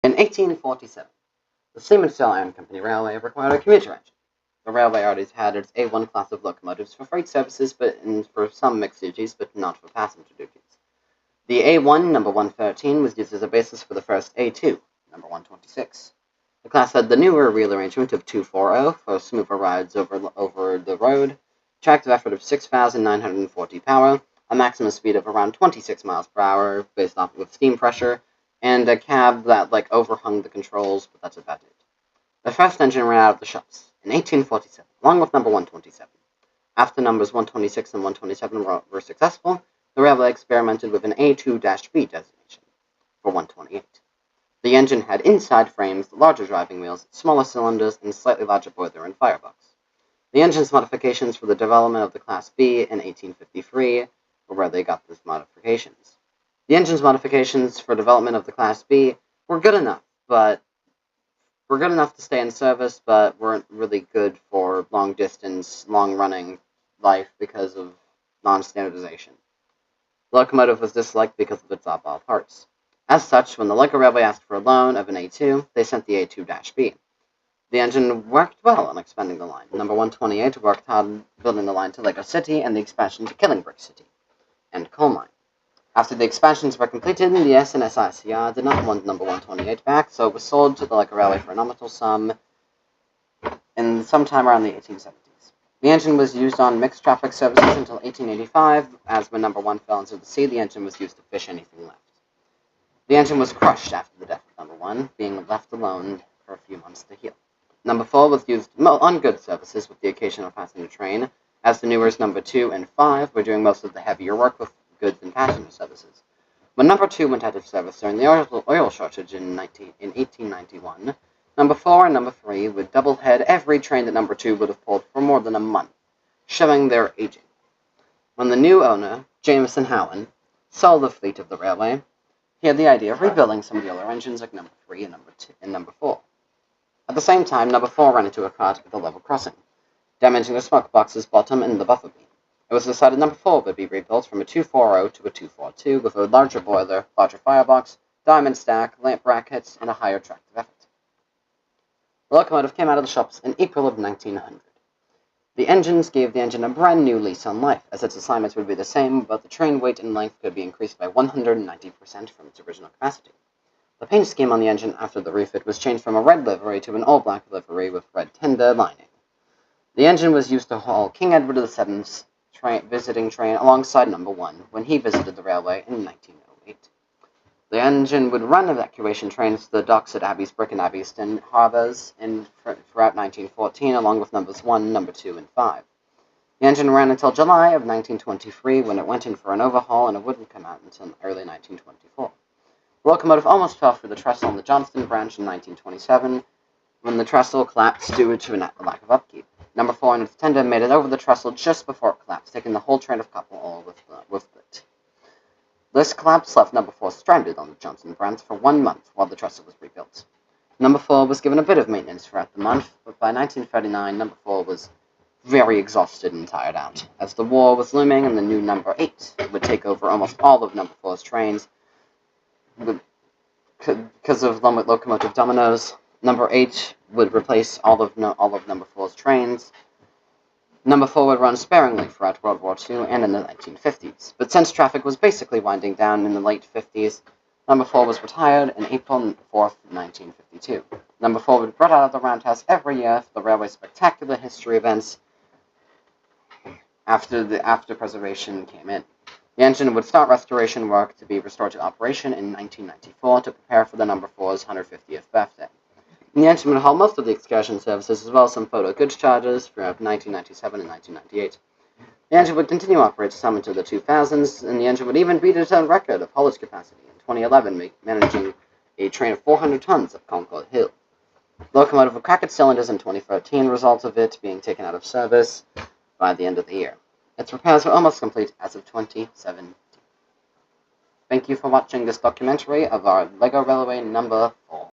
In 1847, the Steam and Steel Iron Company Railway required a commuter engine. The railway already had its A1 class of locomotives for freight services and for some mixed duties, but not for passenger duties. The A1 number 113 was used as a basis for the first A2 number 126. The class had the newer reel arrangement of 240 for smoother rides over the road, tractive effort of 6,940 power, a maximum speed of around 26 miles per hour based off of steam pressure, and a cab that overhung the controls, but that's about it. The first engine ran out of the shops in 1847, along with number 127. After numbers 126 and 127 were successful, the railway experimented with an A2-B designation for 128. The engine had inside frames, larger driving wheels, smaller cylinders, and slightly larger boiler and firebox. The engine's modifications for the development of the Class B in 1853 were where they got these modifications. The engine's modifications for development of the Class B were good enough to stay in service, but weren't really good for long-distance, long-running life because of non-standardization. The locomotive was disliked because of its oddball parts. As such, when the local railway asked for a loan of an A2, they sent the A2-B. The engine worked well on expanding the line. Number 128 worked hard building the line to Lego City and the expansion to Killing Brick City and Coal Mine. After the expansions were completed, the SNSICR did not want number 128 back, so it was sold to the local railway for a nominal sum in sometime around the 1870s. The engine was used on mixed traffic services until 1885, as when number 1 fell into the sea, the engine was used to fish anything left. The engine was crushed after the death of number 1, being left alone for a few months to heal. Number 4 was used on goods services with the occasional passenger train, as the newers number 2 and 5 were doing most of the heavier work with goods and passenger services. When number 2 went out of service during the oil shortage in 1891, number 4 and number 3 would double-head every train that number 2 would have pulled for more than a month, showing their aging. When the new owner, Jameson Howen, sold the fleet of the railway, he had the idea of rebuilding some of the older engines like number 3 and number 4. At the same time, number 4 ran into a cart at the level crossing, damaging the smoke box's bottom and the buffer beam. It was decided number 4 would be rebuilt from a 240 to a 242 with a larger boiler, larger firebox, diamond stack, lamp brackets, and a higher tractive effort. The locomotive came out of the shops in April of 1900. The engines gave the engine a brand new lease on life, as its assignments would be the same, but the train weight and length could be increased by 190% from its original capacity. The paint scheme on the engine after the refit was changed from a red livery to an all-black livery with red tender lining. The engine was used to haul King Edward VII's visiting train alongside number 1 when he visited the railway in 1908. The engine would run evacuation trains to the docks at Abbey's-Brick and Abbeystown harbours throughout 1914, along with numbers 1, number 2, and 5. The engine ran until July of 1923, when it went in for an overhaul, and it wouldn't come out until early 1924. The locomotive almost fell through the trestle on the Johnston branch in 1927, when the trestle collapsed due to a lack of upkeep. Number 4 and its tender made it over the trestle just before it collapsed, taking the whole train of copper oil with it. This collapse left number 4 stranded on the Johnston branch for 1 month while the trestle was rebuilt. Number 4 was given a bit of maintenance throughout the month, but by 1939, number 4 was very exhausted and tired out. As the war was looming and the new number 8 would take over almost all of number 4's trains, because of locomotive dominoes, number 8 would replace all of number 4's trains. Number 4 would run sparingly throughout World War II and in the 1950s, but since traffic was basically winding down in the late 50s, number 4 was retired on April 4th, 1952. Number 4 would run out of the roundhouse every year for the railway's spectacular history events after preservation came in. The engine would start restoration work to be restored to operation in 1994 to prepare for the number 4's 150th birthday. And the engine would haul most of the excursion services as well as some photo goods charges throughout 1997 and 1998. The engine would continue operating some until the 2000s, and the engine would even beat its own record of haulage capacity in 2011, managing a train of 400 tons up Concord Hill. The locomotive would crack its cylinders in 2013, result of it being taken out of service by the end of the year. Its repairs were almost complete as of 2017. Thank you for watching this documentary of our LEGO Railway number 4.